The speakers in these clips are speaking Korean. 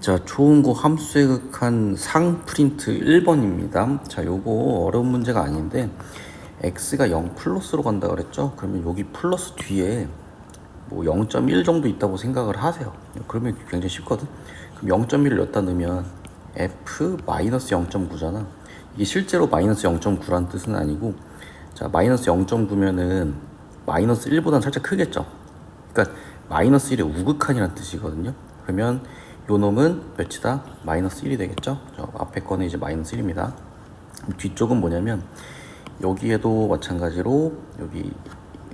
자, 좋은 거 함수에 극한 상 프린트 1번입니다. 자, 요거 어려운 문제가 아닌데 x가 0 플러스로 간다 그랬죠? 그러면 여기 플러스 뒤에 뭐 0.1 정도 있다고 생각을 하세요. 그러면 굉장히 쉽거든. 그럼 0.1을 여기다 넣으면 f 마이너스 0.9잖아. 이게 실제로 마이너스 0.9라는 뜻은 아니고, 자, 마이너스 0.9면은 마이너스 1보다는 살짝 크겠죠. 그러니까 마이너스 1의 우극한이라는 뜻이거든요. 그러면 요 놈은 몇이다? 마이너스 1이 되겠죠. 저 앞에 거는 이제 마이너스 1입니다. 뒤쪽은 뭐냐면 여기에도 마찬가지로 여기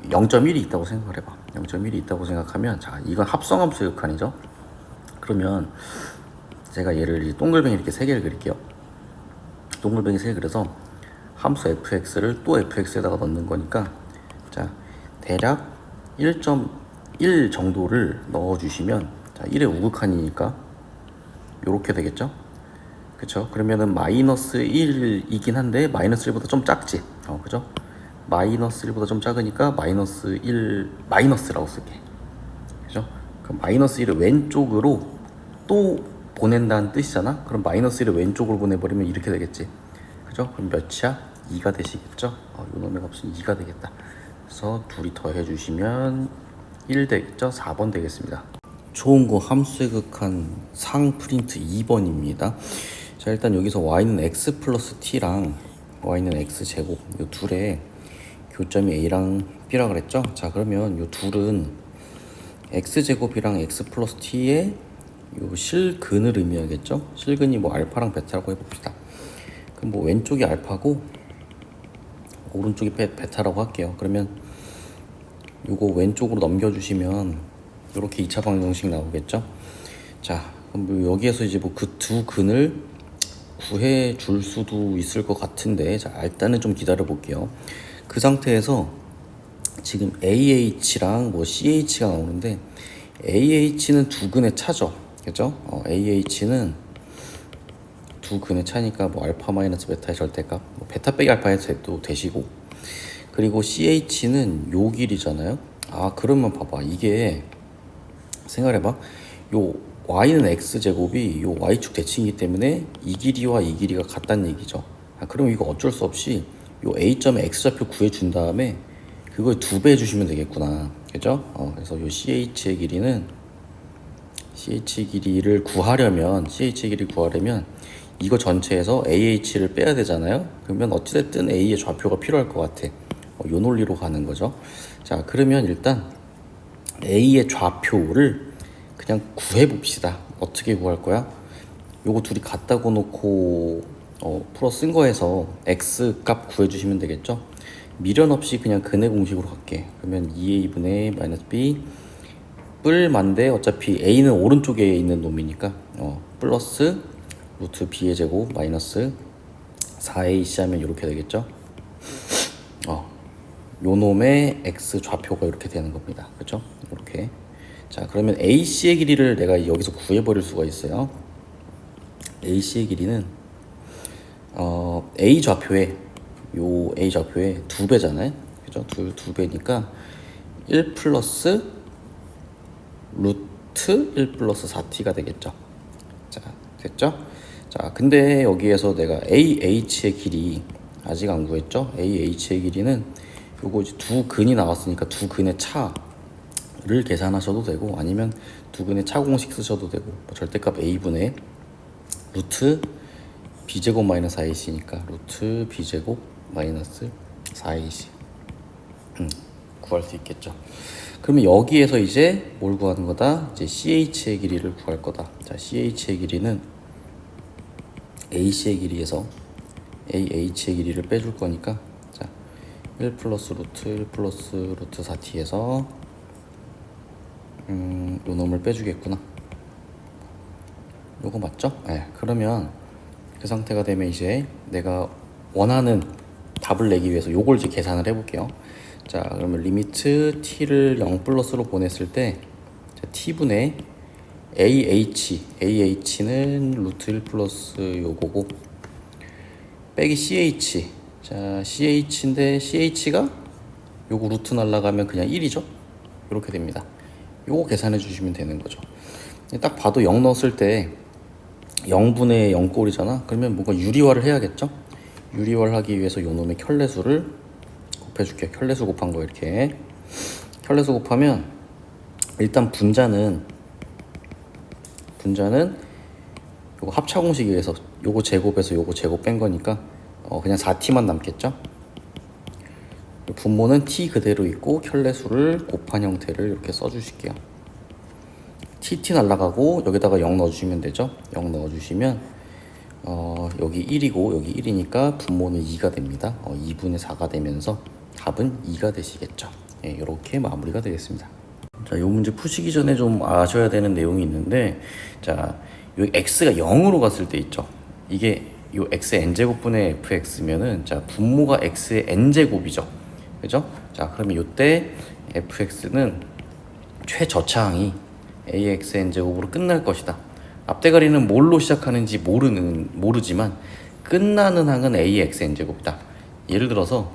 0.1이 있다고 생각을 해봐. 0.1이 있다고 생각하면, 자, 이건 합성함수의 극한이죠. 그러면 제가 얘를 이제 동글뱅이 이렇게 3개를 그릴게요. 동글뱅이 3개 그려서 함수 fx를 또 fx에다가 넣는 거니까, 자, 대략 1.1 정도를 넣어주시면, 자, 1의 우극한이니까 요렇게 되겠죠. 그쵸? 그러면은 마이너스 1이긴 한데 마이너스 1보다 좀 작지. 그죠? 마이너스 1보다 좀 작으니까 마이너스 1 마이너스라고 쓸게. 그죠? 그럼 마이너스 1을 왼쪽으로 또 보낸다는 뜻이잖아. 그럼 마이너스 1을 왼쪽으로 보내버리면 이렇게 되겠지. 그죠? 그럼 몇이야? 2가 되시겠죠? 요 놈의 값은 2가 되겠다. 그래서 둘이 더해주시면 1 되겠죠? 4번 되겠습니다. 좋은 거 함수에 극한 상 프린트 2번입니다. 자, 일단 여기서 y는 x 플러스 t랑 y는 x 제곱 이 둘의 교점이 a랑 b라 그랬죠. 자, 그러면 이 둘은 x 제곱이랑 x 플러스 t의 요 실근을 의미하겠죠. 실근이 뭐 알파랑 베타라고 해봅시다. 그럼 뭐 왼쪽이 알파고 오른쪽이 베타라고 할게요. 그러면 요거 왼쪽으로 넘겨주시면 이렇게 2차 방정식 나오겠죠. 자, 그럼 뭐 여기에서 이제 뭐 그 두 근을 구해 줄 수도 있을 것 같은데, 자, 일단은 좀 기다려 볼게요. 그 상태에서 지금 AH랑 뭐 CH가 나오는데, AH는 두 근의 차죠. 그죠? AH는 두 근의 차니까 뭐 알파 마이너스 베타의 절대값, 뭐 베타 빼기 알파에도 되시고, 그리고 CH는 요 길이잖아요. 아, 그러면 봐봐. 이게 생각해봐. 요 y는 x제곱이 요 y축 대칭이기 때문에 이 길이와 이 길이가 같다는 얘기죠. 그럼 이거 어쩔 수 없이 요 a점의 x좌표 구해준 다음에 그걸 2배 해주시면 되겠구나. 그죠? 그래서 요 ch의 길이는 ch의 길이를 구하려면 이거 전체에서 ah를 빼야 되잖아요. 그러면 어찌됐든 a의 좌표가 필요할 것 같아. 요 논리로 가는 거죠. 자, 그러면 일단 a의 좌표를 그냥 구해봅시다. 어떻게 구할 거야? 요거 둘이 같다고 놓고 풀어 쓴 거에서 x 값 구해주시면 되겠죠? 미련 없이 그냥 근의 공식으로 갈게. 그러면 2a분의 마이너스 b 뿔만데 어차피 a는 오른쪽에 있는 놈이니까 플러스 루트 b의 제곱 마이너스 4ac 하면 이렇게 되겠죠? 요 놈의 x 좌표가 이렇게 되는 겁니다. 그렇죠? 이렇게. 자, 그러면 AC의 길이를 내가 여기서 구해버릴 수가 있어요. AC의 길이는 A 좌표에 요 A 좌표에 2배잖아요. 그죠? 두 배니까 1 플러스 루트 1 플러스 4t가 되겠죠. 자, 됐죠? 자, 근데 여기에서 내가 AH의 길이 아직 안 구했죠? AH의 길이는 요거 이제 두 근이 나왔으니까 두 근의 차를 계산하셔도 되고, 아니면 두 근의 차 공식 쓰셔도 되고, 뭐 절대값 a분의 루트 b제곱 마이너스 4ac니까 루트 b제곱 마이너스 4ac 구할 수 있겠죠. 그러면 여기에서 이제 뭘 구하는 거다? 이제 ch의 길이를 구할 거다. 자, ch의 길이는 ac의 길이에서 ah의 길이를 빼줄 거니까, 1 플러스 루트 1 플러스 루트 4t에서 요 놈을 빼주겠구나. 요거 맞죠? 네. 그러면 그 상태가 되면 이제 내가 원하는 답을 내기 위해서 요걸 이제 계산을 해볼게요. 자, 그러면 리미트 t를 0 플러스로 보냈을 때, 자, t분의 ah는 루트 1 플러스 요거고 빼기 ch. 자, ch인데 ch가 요거 루트 날라가면 그냥 1이죠. 이렇게 됩니다. 요거 계산해 주시면 되는 거죠. 딱 봐도 0 넣었을 때 0분의 0꼴이잖아. 그러면 뭔가 유리화를 해야겠죠? 유리화를 하기 위해서 요 놈의 켤레수를 곱해줄게요. 켤레수 곱한 거 이렇게. 켤레수 곱하면 일단 분자는 요거 합차 공식에 의해서 요거 제곱에서 요거 제곱 뺀 거니까 그냥 4t만 남겠죠? 분모는 t 그대로 있고 켤레수를 곱한 형태를 이렇게 써주실게요. t 날라가고 여기다가 0 넣어주시면 되죠. 0 넣어주시면 여기 1이고 여기 1이니까 분모는 2가 됩니다. 2분의 4가 되면서 답은 2가 되시겠죠. 예, 이렇게 마무리가 되겠습니다. 자, 요 문제 푸시기 전에 좀 아셔야 되는 내용이 있는데, 자, 요 x가 0으로 갔을 때 있죠. 이게 요 x의 n제곱분의 fx면은, 자, 분모가 x의 n제곱이죠. 그죠? 자, 그러면 요때 fx는 최저차항이 ax n제곱으로 끝날 것이다. 앞대가리는 뭘로 시작하는지 모르지만 끝나는 항은 ax n제곱이다. 예를 들어서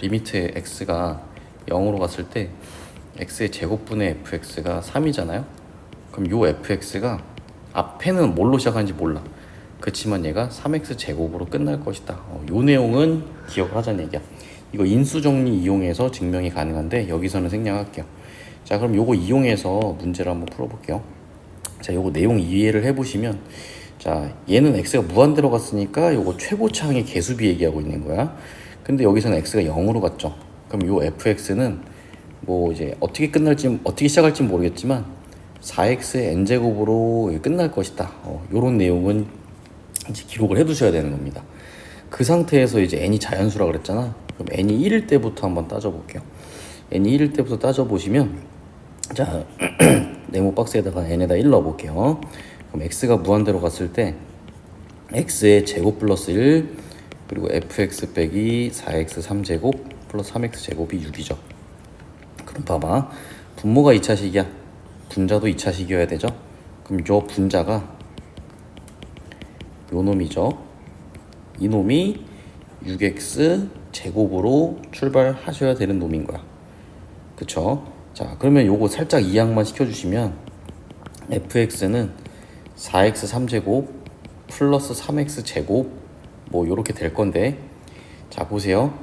리미트 x가 0으로 갔을 때 x의 제곱분의 fx가 3이잖아요. 그럼 요 fx가 앞에는 뭘로 시작하는지 몰라. 그렇지만 얘가 3x 제곱으로 끝날 것이다. 요 내용은 기억을 하자는 얘기야. 이거 인수정리 이용해서 증명이 가능한데 여기서는 생략할게요. 자, 그럼 요거 이용해서 문제를 한번 풀어볼게요. 자, 요거 내용 이해를 해보시면, 자, 얘는 x가 무한대로 갔으니까 요거 최고차항의 개수비 얘기하고 있는 거야. 근데 여기서는 x가 0으로 갔죠. 그럼 요 fx는 뭐 이제 어떻게 끝날지, 어떻게 시작할지 모르겠지만 4x의 n제곱으로 끝날 것이다. 요런 내용은 이제 기록을 해 두셔야 되는 겁니다. 그 상태에서 이제 n이 자연수라 그랬잖아. 그럼 n이 1일 때부터 한번 따져볼게요. n이 1일 때부터 따져보시면, 자, 네모 박스에다가 n에다 1 넣어볼게요. 그럼 x가 무한대로 갔을 때 x의 제곱 플러스 1 그리고 fx 빼기 4x 3제곱 플러스 3x 제곱이 6이죠. 그럼 봐봐, 분모가 2차식이야. 분자도 2차식이어야 되죠. 그럼 요 분자가 요 놈이죠. 이 놈이 6x 제곱으로 출발하셔야 되는 놈인 거야. 그쵸? 자, 그러면 요거 살짝 이항만 시켜주시면 fx는 4x 3제곱 플러스 3x 제곱 뭐 요렇게 될 건데, 자, 보세요.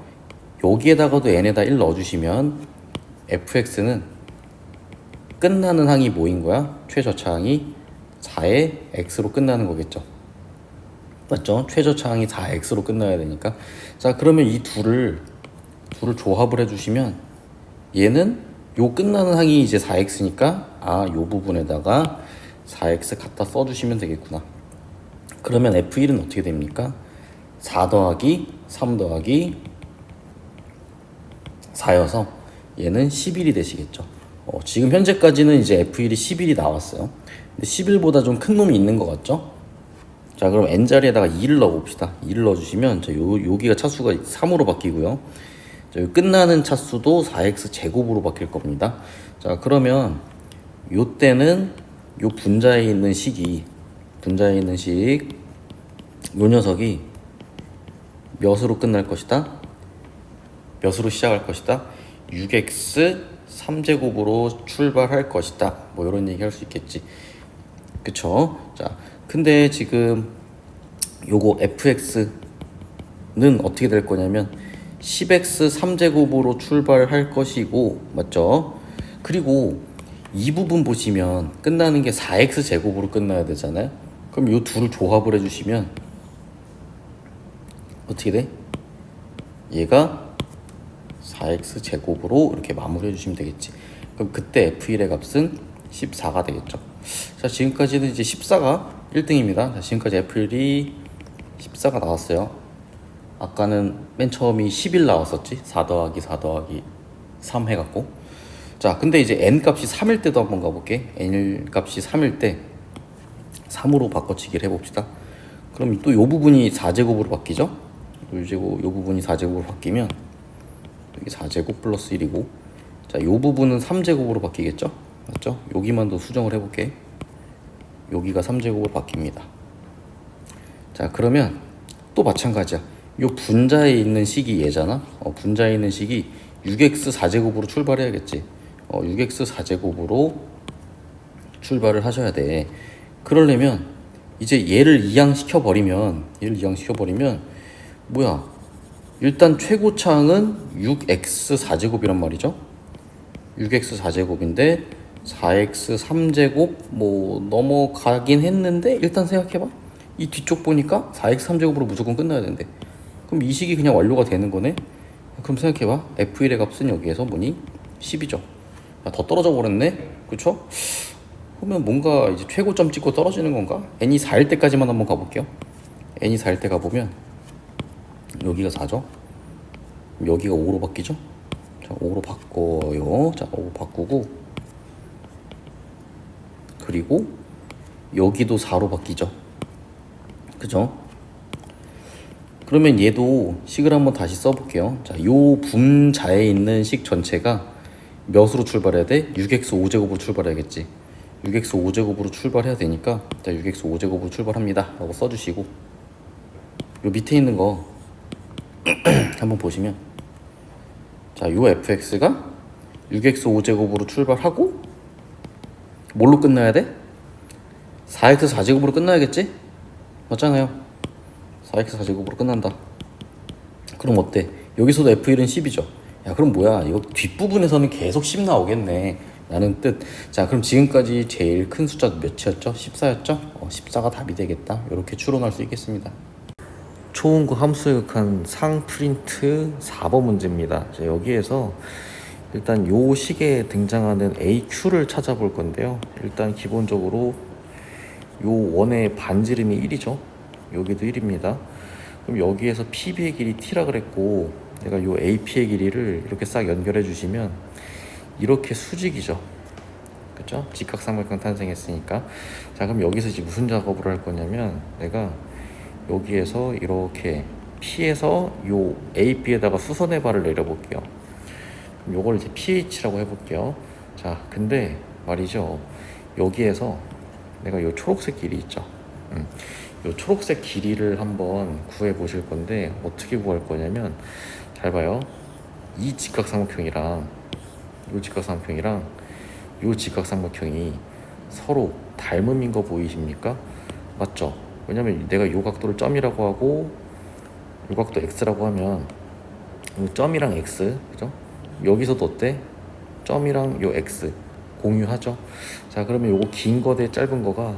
여기에다가도 n에다 1 넣어주시면 fx는 끝나는 항이 뭐인 거야? 최저차항이 4의 x로 끝나는 거겠죠. 맞죠? 최저차항이 4x로 끝나야 되니까. 자, 그러면 이 둘을 조합을 해주시면 얘는 요 끝나는 항이 이제 4x니까 요 부분에다가 4x 갖다 써주시면 되겠구나. 그러면 f1은 어떻게 됩니까? 4 더하기 3 더하기 4여서 얘는 11이 되시겠죠. 지금 현재까지는 이제 f1이 11이 나왔어요. 근데 11보다 좀 큰 놈이 있는 것 같죠? 자, 그럼 n자리에다가 2를 넣어봅시다. 2를 넣어주시면 여기가 차수가 3으로 바뀌고요. 자, 끝나는 차수도 4x 제곱으로 바뀔 겁니다. 자, 그러면 요때는 요 분자에 있는 식, 요 녀석이 몇으로 끝날 것이다? 몇으로 시작할 것이다? 6x 3제곱으로 출발할 것이다. 뭐 이런 얘기 할 수 있겠지. 그쵸? 자, 근데 지금 요거 fx는 어떻게 될 거냐면 10x 3제곱으로 출발할 것이고, 맞죠? 그리고 이 부분 보시면 끝나는 게 4x 제곱으로 끝나야 되잖아요. 그럼 요 둘을 조합을 해주시면 어떻게 돼? 얘가 4x 제곱으로 이렇게 마무리해 주시면 되겠지. 그럼 그때 f1의 값은 14가 되겠죠. 자, 지금까지는 이제 14가 1등입니다. 자, 지금까지 f1이 14가 나왔어요. 아까는 맨 처음이 11 나왔었지. 4 더하기 4 더하기 3 해갖고. 자, 근데 이제 n 값이 3일 때도 한번 가볼게. n 값이 3일 때 3으로 바꿔치기를 해봅시다. 그럼 또 요 부분이 4제곱으로 바뀌죠? 요 부분이 4제곱으로 바뀌면 여기 4제곱 플러스 1이고, 자, 요 부분은 3제곱으로 바뀌겠죠? 맞죠? 여기만 더 수정을 해볼게. 여기가 3제곱으로 바뀝니다. 자, 그러면 또 마찬가지야. 요 분자에 있는 식이 얘잖아. 분자에 있는 식이 6x 4제곱으로 출발해야겠지. 6x 4제곱으로 출발을 하셔야 돼. 그러려면 이제 얘를 이항시켜 버리면 뭐야? 일단 최고차항은 6x 4제곱이란 말이죠. 6x 4제곱인데 4x 3제곱 뭐 넘어가긴 했는데 일단 생각해봐. 이 뒤쪽 보니까 4x 3제곱으로 무조건 끝나야 된대. 그럼 이 식이 그냥 완료가 되는 거네. 그럼 생각해봐. f1의 값은 여기에서 뭐니? 10이죠. 야, 더 떨어져 버렸네. 그쵸? 그러면 뭔가 이제 최고점 찍고 떨어지는 건가? n이 4일 때까지만 한번 가볼게요. n이 4일 때 가보면 여기가 4죠. 여기가 5로 바뀌죠. 자, 5로 바꿔요. 자, 5 바꾸고 그리고 여기도 4로 바뀌죠. 그죠? 그러면 얘도 식을 한번 다시 써볼게요. 자, 요 분자에 있는 식 전체가 몇으로 출발해야 돼? 6x 5제곱으로 출발해야겠지. 6x 5제곱으로 출발해야 되니까 자, 6x 5제곱으로 출발합니다 라고 써주시고 요 밑에 있는 거 한번 보시면 자, 요 fx가 6x 5제곱으로 출발하고 뭘로 끝나야 돼? 4x 4제곱으로 끝나야겠지? 맞잖아요. 4x 4제곱으로 끝난다. 그럼 어때? 여기서도 f1은 10이죠. 야, 그럼 뭐야? 이거 뒷부분에서는 계속 10 나오겠네 라는 뜻. 자, 그럼 지금까지 제일 큰 숫자 몇이었죠? 14였죠? 14가 답이 되겠다. 이렇게 추론할 수 있겠습니다. 초음구 함수에 극한 상프린트 4번 문제입니다. 자, 여기에서 일단 요 식에 등장하는 AQ를 찾아볼 건데요. 일단 기본적으로 요 원의 반지름이 1이죠. 여기도 1입니다. 그럼 여기에서 PB의 길이 T라 그랬고 내가 요 AP의 길이를 이렇게 싹 연결해 주시면 이렇게 수직이죠. 그쵸? 직각삼각형 탄생했으니까. 자, 그럼 여기서 이제 무슨 작업을 할 거냐면 내가 여기에서 이렇게 P에서 요 AB에다가 수선의 발을 내려볼게요. 그럼 요걸 이제 PH라고 해볼게요. 자, 근데 말이죠. 여기에서 내가 요 초록색 길이 있죠. 요 초록색 길이를 한번 구해 보실 건데 어떻게 구할 거냐면 잘 봐요. 이 직각삼각형이랑 요 직각삼각형이랑 요 직각삼각형이 서로 닮음인 거 보이십니까? 맞죠? 왜냐면 내가 요 각도를 점이라고 하고 요 각도 x라고 하면 요 점이랑 x, 그죠? 여기서도 어때? 점이랑 요 x 공유하죠? 자, 그러면 요거 긴 거 대 짧은 거가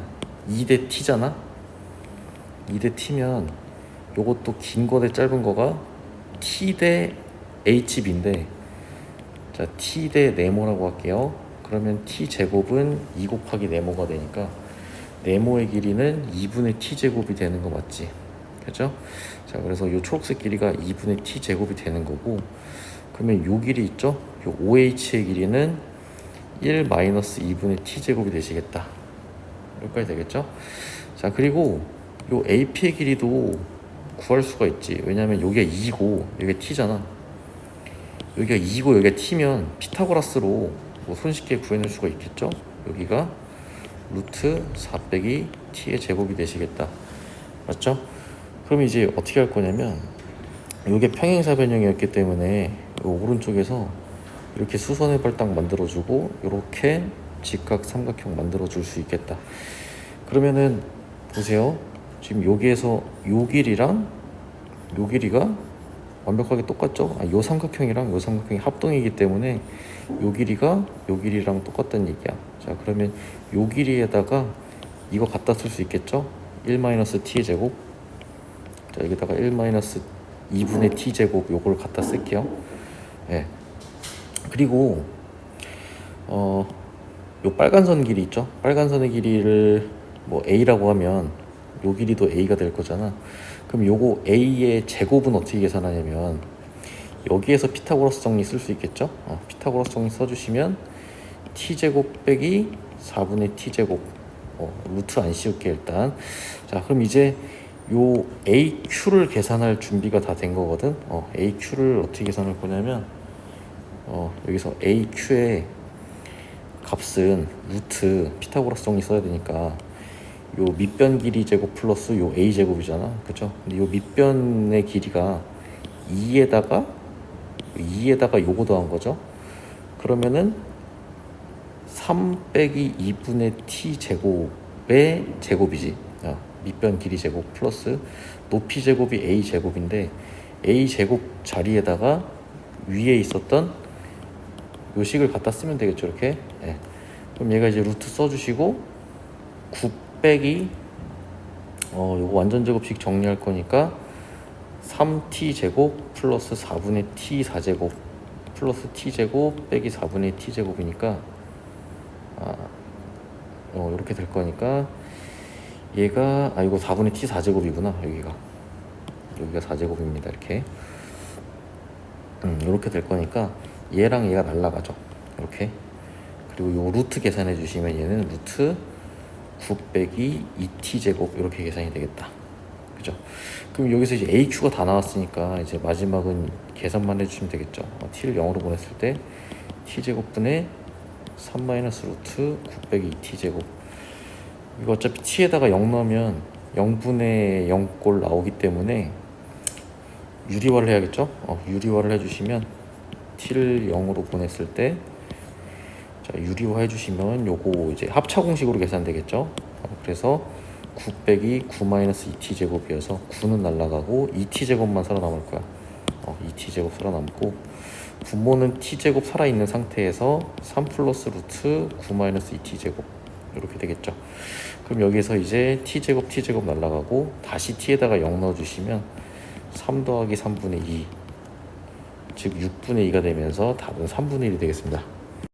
2대 t잖아? 2대 t면 요것도 긴 거 대 짧은 거가 t 대 hb인데 자, t 대 네모라고 할게요. 그러면 t 제곱은 2 곱하기 네모가 되니까 네모의 길이는 2분의 t 제곱이 되는 거 맞지? 그죠? 자, 그래서 요 초록색 길이가 2분의 t 제곱이 되는 거고 그러면 요 길이 있죠? 요 OH의 길이는 1-2분의 t 제곱이 되시겠다. 여기까지 되겠죠? 자, 그리고 요 AP의 길이도 구할 수가 있지. 왜냐면 여기가 2고 여기가 t잖아. 여기가 2고 여기가 t면 피타고라스로 뭐 손쉽게 구해낼 수가 있겠죠? 여기가 루트 4 빼기 t의 제곱이 되시겠다. 맞죠? 그럼 이제 어떻게 할 거냐면 이게 평행사 변형이었기 때문에 이 오른쪽에서 이렇게 수선의 발딱 만들어주고 이렇게 직각 삼각형 만들어줄 수 있겠다. 그러면은 보세요. 지금 여기에서 요 길이랑 요 길이가 완벽하게 똑같죠? 요 삼각형이랑 요 삼각형이 합동이기 때문에 요 길이가 요 길이랑 똑같다는 얘기야. 자, 그러면 요 길이에다가 이거 갖다 쓸 수 있겠죠? 1-t의 제곱. 자, 여기다가 1-2분의 t 제곱 요걸 갖다 쓸게요. 예. 그리고 요 빨간 선 길이 있죠? 빨간 선의 길이를 뭐 a라고 하면 요 길이도 a가 될 거잖아. 그럼 요거 a의 제곱은 어떻게 계산하냐면 여기에서 피타고라스 정리 쓸 수 있겠죠? 피타고라스 정리 써주시면 t제곱 빼기 4분의 t제곱 루트 안 씌울게 일단. 자, 그럼 이제 요 AQ를 계산할 준비가 다 된 거거든. AQ를 어떻게 계산할 거냐면 여기서 AQ의 값은 루트 피타고라스 정리 써야 되니까 요 밑변 길이 제곱 플러스 요 A 제곱이잖아. 그죠? 근데 요 밑변의 길이가 2에다가 요거 더한 거죠. 그러면은 3 빼기 2분의 t 제곱의 제곱이지. 밑변 길이 제곱 플러스 높이 제곱이 a 제곱인데 a 제곱 자리에다가 위에 있었던 요 식을 갖다 쓰면 되겠죠. 이렇게. 예. 그럼 얘가 이제 루트 써주시고 9 빼기 요거 완전 제곱식 정리할 거니까 3t 제곱 플러스 4분의 t 4제곱 플러스 t 제곱 빼기 4분의 t 제곱이니까 이렇게 될 거니까 얘가 이거 4분의 t 4제곱이구나. 여기가 4제곱입니다. 이렇게 이렇게 될 거니까 얘랑 얘가 날라가죠. 이렇게. 그리고 요 루트 계산해 주시면 얘는 루트 9 빼기 2t 제곱 이렇게 계산이 되겠다. 그죠? 그럼 여기서 이제 AQ가 다 나왔으니까 이제 마지막은 계산만 해주시면 되겠죠. t를 0으로 보냈을 때 t 제곱분의 3 마이너스 루트 9 빼기 2t 제곱. 이거 어차피 t에다가 0 넣으면 0분의 0꼴 나오기 때문에 유리화를 해야겠죠? 유리화를 해주시면 t를 0으로 보냈을 때 유리화 해주시면 요거 이제 합차 공식으로 계산되겠죠? 그래서 9 빼기 9 마이너스 2t 제곱이어서 9는 날라가고 2t 제곱만 살아남을 거야. 2t 제곱 살아남고 분모는 t 제곱 살아있는 상태에서 3 플러스 루트 9 마이너스 2t 제곱 이렇게 되겠죠. 그럼 여기서 이제 t 제곱 날라가고 다시 t에다가 0 넣어주시면 3 더하기 3분의 2 즉 6분의 2가 되면서 답은 3분의 1이 되겠습니다.